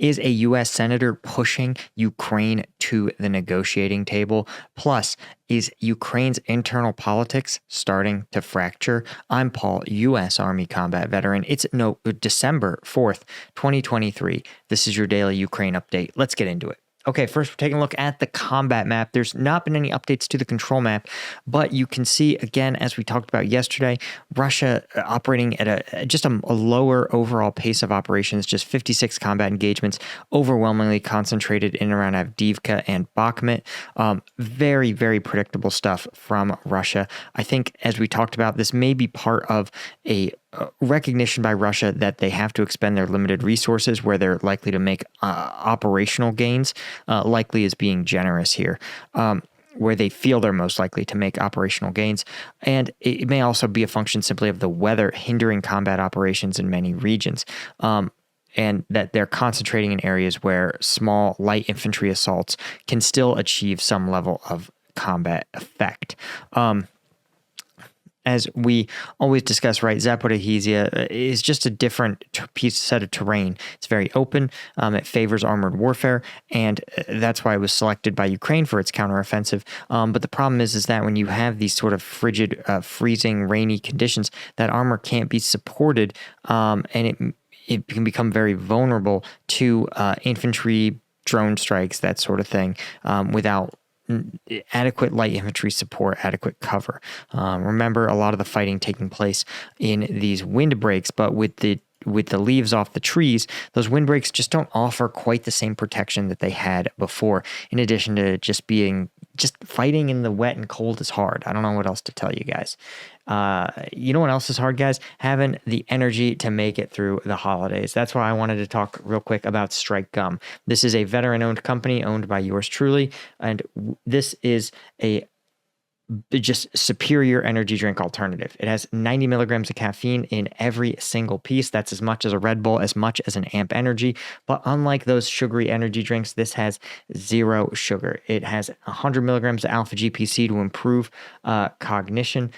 Is a U.S. senator pushing Ukraine to the negotiating table? Plus, is Ukraine's internal politics starting to fracture? I'm Paul, U.S. Army combat veteran. It's December 4th, 2023. This is your daily Ukraine update. Let's get into it. Okay, first we're taking a look at the combat map. There's not been any updates to the control map, but you can see, again, as we talked about yesterday, Russia operating at a lower overall pace of operations, just 56 combat engagements, overwhelmingly concentrated in and around Avdiivka and Bakhmut. Very, very predictable stuff from Russia. I think, as we talked about, this may be part of a recognition by Russia that they have to expend their limited resources where they're likely to make operational gains, likely is being generous here, where they feel they're most likely to make operational gains. And it may also be a function simply of the weather hindering combat operations in many regions. And that they're concentrating in areas where small light infantry assaults can still achieve some level of combat effect. As we always discuss, right, Zaporizhzhia is just a different set of terrain. It's very open. It favors armored warfare, and that's why it was selected by Ukraine for its counteroffensive. But the problem is that when you have these sort of frigid, freezing, rainy conditions, that armor can't be supported, and it can become very vulnerable to infantry, drone strikes, that sort of thing, without adequate light infantry support, adequate cover. Remember, a lot of the fighting taking place in these windbreaks, but with the leaves off the trees, those windbreaks just don't offer quite the same protection that they had before. In addition to just fighting in the wet and cold is hard. I don't know what else to tell you guys. You know what else is hard, guys? Having the energy to make it through the holidays. That's why I wanted to talk real quick about Strike Gum. This is a veteran-owned company owned by yours truly, and this is a just superior energy drink alternative. It has 90 milligrams of caffeine in every single piece. That's as much as a Red Bull, as much as an Amp Energy. But unlike those sugary energy drinks, this has 0 sugar. It has 100 milligrams of alpha GPC to improve cognition,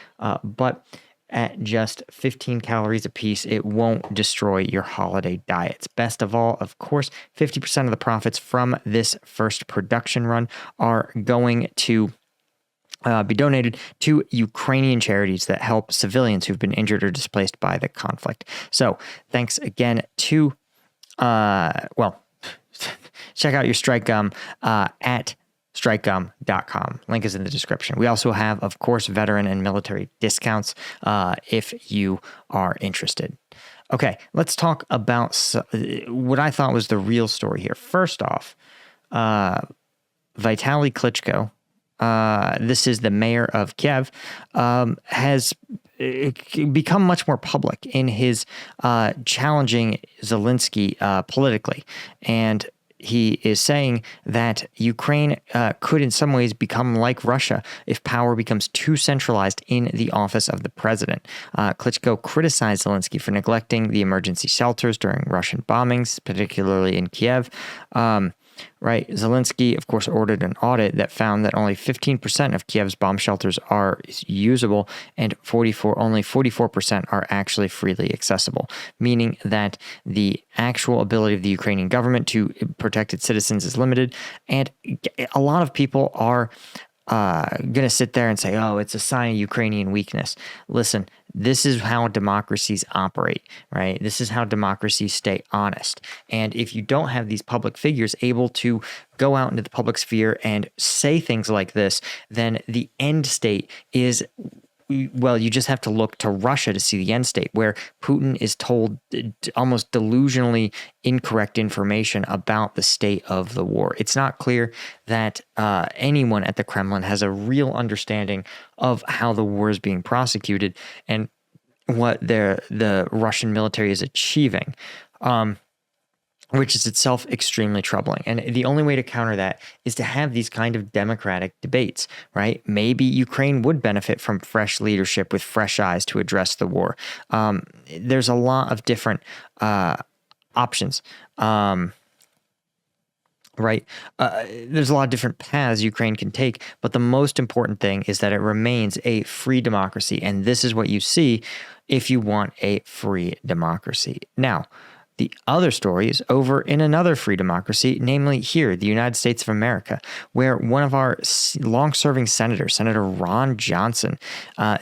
but at just 15 calories a piece, it won't destroy your holiday diets. Best of all, of course, 50% of the profits from this first production run are going to be donated to Ukrainian charities that help civilians who've been injured or displaced by the conflict. So thanks again to, check out your Strike Gum at strikegum.com. Link is in the description. We also have, of course, veteran and military discounts if you are interested. Okay, let's talk about what I thought was the real story here. First off, Vitali Klitschko, this is the mayor of Kiev, has become much more public in his challenging Zelensky politically. And he is saying that Ukraine could in some ways become like Russia if power becomes too centralized in the office of the president. Klitschko criticized Zelensky for neglecting the emergency shelters during Russian bombings, particularly in Kiev. Right. Zelensky, of course, ordered an audit that found that only 15% of Kiev's bomb shelters are usable and only 44% are actually freely accessible, meaning that the actual ability of the Ukrainian government to protect its citizens is limited. And a lot of people are going to sit there and say, oh, it's a sign of Ukrainian weakness. Listen, this is how democracies operate, right? This is how democracies stay honest. And if you don't have these public figures able to go out into the public sphere and say things like this, then the end state is, well, you just have to look to Russia to see the end state, where Putin is told almost delusionally incorrect information about the state of the war. It's not clear that anyone at the Kremlin has a real understanding of how the war is being prosecuted and what the Russian military is achieving. Which is itself extremely troubling. And the only way to counter that is to have these kind of democratic debates, right? Maybe Ukraine would benefit from fresh leadership with fresh eyes to address the war. There's a lot of different options, right? There's a lot of different paths Ukraine can take, but the most important thing is that it remains a free democracy. And this is what you see if you want a free democracy. Now, The other story is over in another free democracy, namely here, the United States of America, where one of our long-serving senators, Senator Ron Johnson,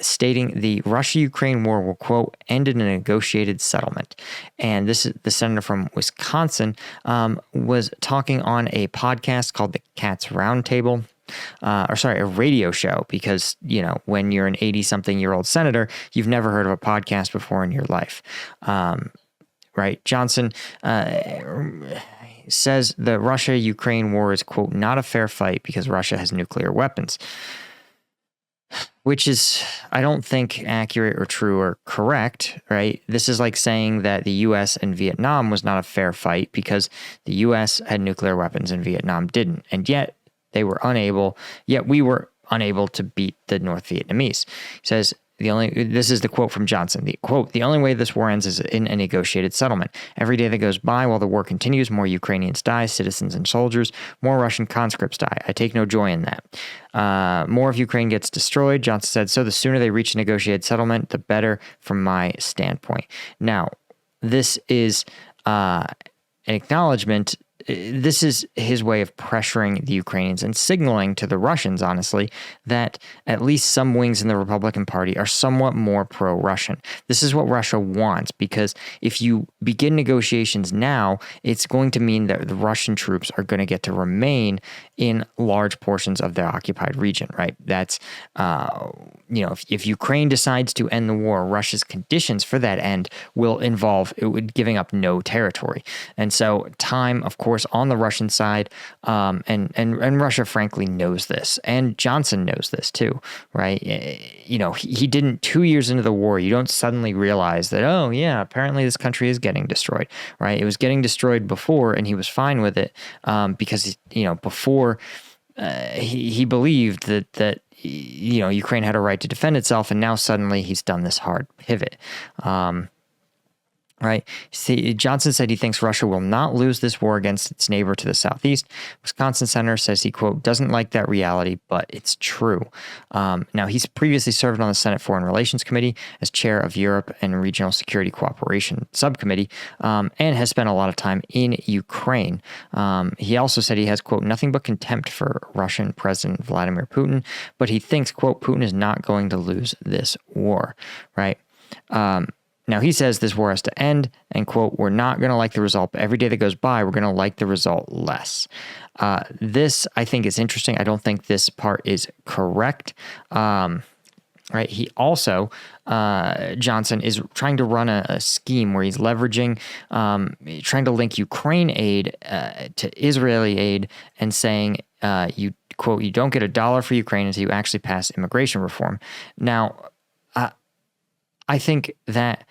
stating the Russia-Ukraine war will, quote, end in a negotiated settlement. And this is the senator from Wisconsin, was talking on a podcast called the Cats Roundtable. A radio show, because, when you're an 80-something-year-old senator, you've never heard of a podcast before in your life. Right? Johnson says the Russia-Ukraine war is, quote, not a fair fight because Russia has nuclear weapons, which is, I don't think, accurate or true or correct, right? This is like saying that the U.S. and Vietnam was not a fair fight because the U.S. had nuclear weapons and Vietnam didn't. And yet we were unable to beat the North Vietnamese. He says, this is the quote from Johnson. The quote, the only way this war ends is in a negotiated settlement. Every day that goes by while the war continues, more Ukrainians die, citizens and soldiers, more Russian conscripts die. I take no joy in that. More of Ukraine gets destroyed, Johnson said. So the sooner they reach a negotiated settlement, the better from my standpoint. Now, this is an acknowledgement. This is his way of pressuring the Ukrainians and signaling to the Russians, honestly, that at least some wings in the Republican Party are somewhat more pro-Russian. This is what Russia wants, because if you begin negotiations now, it's going to mean that the Russian troops are going to get to remain in large portions of their occupied region, right? That's, if Ukraine decides to end the war, Russia's conditions for that end will involve giving up no territory. And so time, of course, on the Russian side, and Russia frankly knows this, and Johnson knows this too, right? He didn't 2 years into the war. You don't suddenly realize that, oh yeah, apparently this country is getting destroyed, right? It was getting destroyed before, and he was fine with it because before he believed that Ukraine had a right to defend itself, and now suddenly he's done this hard pivot. Right. See, Johnson said he thinks Russia will not lose this war against its neighbor to the southeast. Wisconsin senator says he, quote, doesn't like that reality, but it's true. Now, he's previously served on the Senate Foreign Relations Committee as chair of Europe and Regional Security Cooperation Subcommittee, and has spent a lot of time in Ukraine. He also said he has, quote, nothing but contempt for Russian President Vladimir Putin, but he thinks, quote, Putin is not going to lose this war, right? Now, he says this war has to end, and, quote, we're not going to like the result, but every day that goes by, we're going to like the result less. This, I think, is interesting. I don't think this part is correct. Right? He also, Johnson, is trying to run a scheme where he's leveraging, trying to link Ukraine aid to Israeli aid and saying, quote, you don't get $1 for Ukraine until you actually pass immigration reform. Now, I think that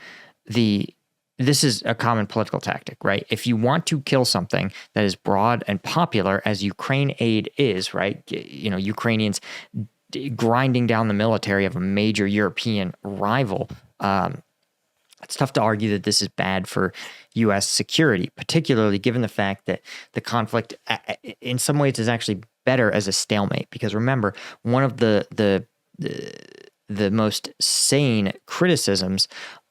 this is a common political tactic, right? If you want to kill something that is broad and popular, as Ukraine aid is, right? Ukrainians grinding down the military of a major European rival. It's tough to argue that this is bad for U.S. security, particularly given the fact that the conflict, in some ways, is actually better as a stalemate. Because remember, one of the most sane criticisms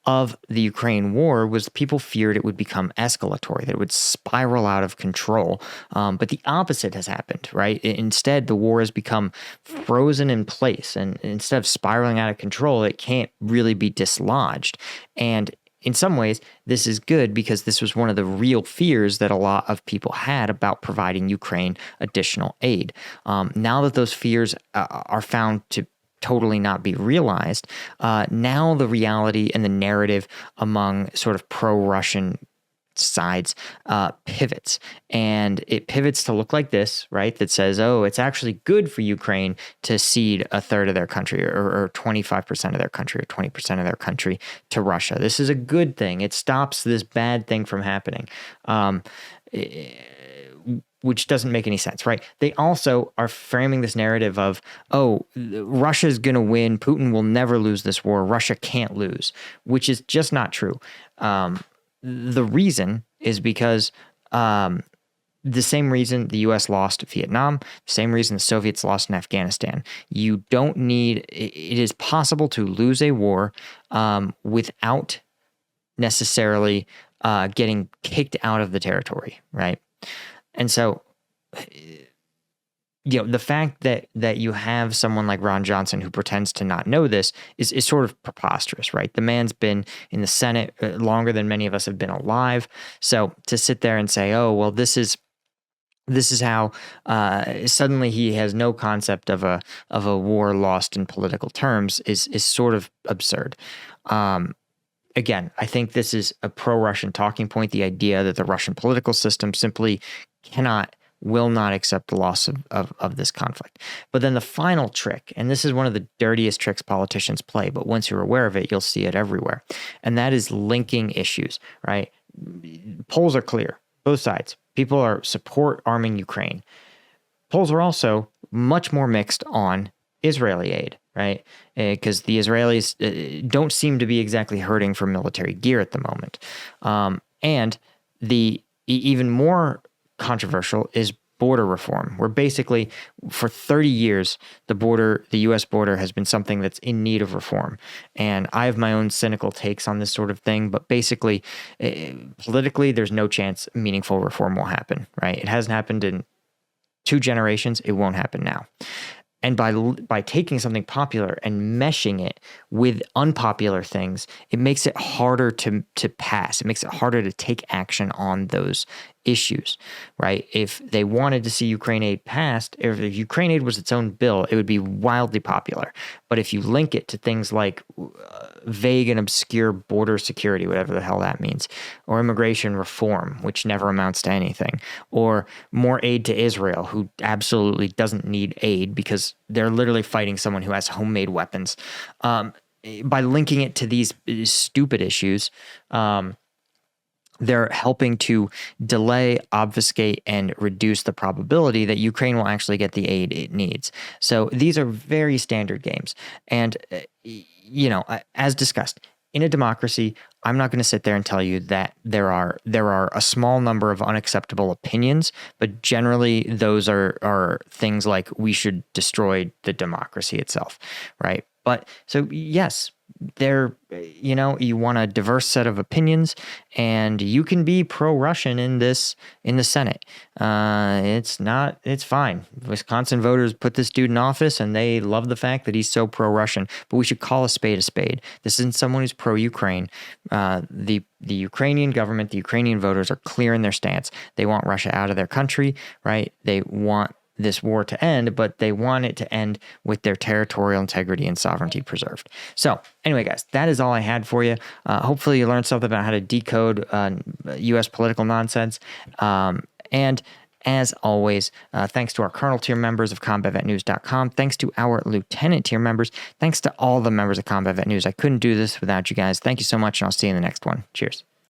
of the Ukraine war was people feared it would become escalatory, that it would spiral out of control. But the opposite has happened, right? Instead, the war has become frozen in place. And instead of spiraling out of control, it can't really be dislodged. And in some ways, this is good because this was one of the real fears that a lot of people had about providing Ukraine additional aid. Now that those fears are found to totally not be realized, now the reality and the narrative among sort of pro-Russian sides pivots. And it pivots to look like this, right? That says, oh, it's actually good for Ukraine to cede a third of their country or 25% of their country or 20% of their country to Russia. This is a good thing. It stops this bad thing from happening. Which doesn't make any sense, right? They also are framing this narrative of, oh, Russia's going to win. Putin will never lose this war. Russia can't lose, which is just not true. The reason is because the same reason the U.S. lost Vietnam, the same reason the Soviets lost in Afghanistan. You don't need, it is possible to lose a war without necessarily getting kicked out of the territory, right? And so, the fact that you have someone like Ron Johnson who pretends to not know this is sort of preposterous, right? The man's been in the Senate longer than many of us have been alive. So to sit there and say, oh, well, this is how suddenly he has no concept of a war lost in political terms is sort of absurd. Again, I think this is a pro-Russian talking point, the idea that the Russian political system simply will not accept the loss of this conflict. But then the final trick, and this is one of the dirtiest tricks politicians play, but once you're aware of it, you'll see it everywhere, and that is linking issues, right? Polls are clear, both sides. People are support arming Ukraine. Polls are also much more mixed on Israeli aid, right? Because the Israelis don't seem to be exactly hurting for military gear at the moment. And the even more controversial is border reform, where basically for 30 years, the U.S. border has been something that's in need of reform. And I have my own cynical takes on this sort of thing, but basically, politically, there's no chance meaningful reform will happen, right? It hasn't happened in 2 generations. It won't happen now. And by taking something popular and meshing it with unpopular things, it makes it harder to pass. It makes it harder to take action on those issues, right? If they wanted to see Ukraine aid passed, if Ukraine aid was its own bill, it would be wildly popular. But if you link it to things like vague and obscure border security, whatever the hell that means, or immigration reform, which never amounts to anything, or more aid to Israel, who absolutely doesn't need aid because they're literally fighting someone who has homemade weapons. By linking it to these stupid issues, they're helping to delay, obfuscate, and reduce the probability that Ukraine will actually get the aid it needs. So these are very standard games. And, as discussed, in a democracy, I'm not going to sit there and tell you that there are a small number of unacceptable opinions, but generally those are things like we should destroy the democracy itself, right? But so yes, you want a diverse set of opinions, and you can be pro-Russian in the Senate. It's fine. Wisconsin voters put this dude in office, and they love the fact that he's so pro-Russian, but we should call a spade a spade. This isn't someone who's pro-Ukraine. The Ukrainian government, the Ukrainian voters are clear in their stance. They want Russia out of their country, right? They want this war to end, but they want it to end with their territorial integrity and sovereignty preserved. So anyway, guys, that is all I had for you. Hopefully you learned something about how to decode U.S. political nonsense. And as always, thanks to our Colonel tier members of CombatVetNews.com. Thanks to our Lieutenant tier members. Thanks to all the members of Combat Vet News. I couldn't do this without you guys. Thank you so much, and I'll see you in the next one. Cheers.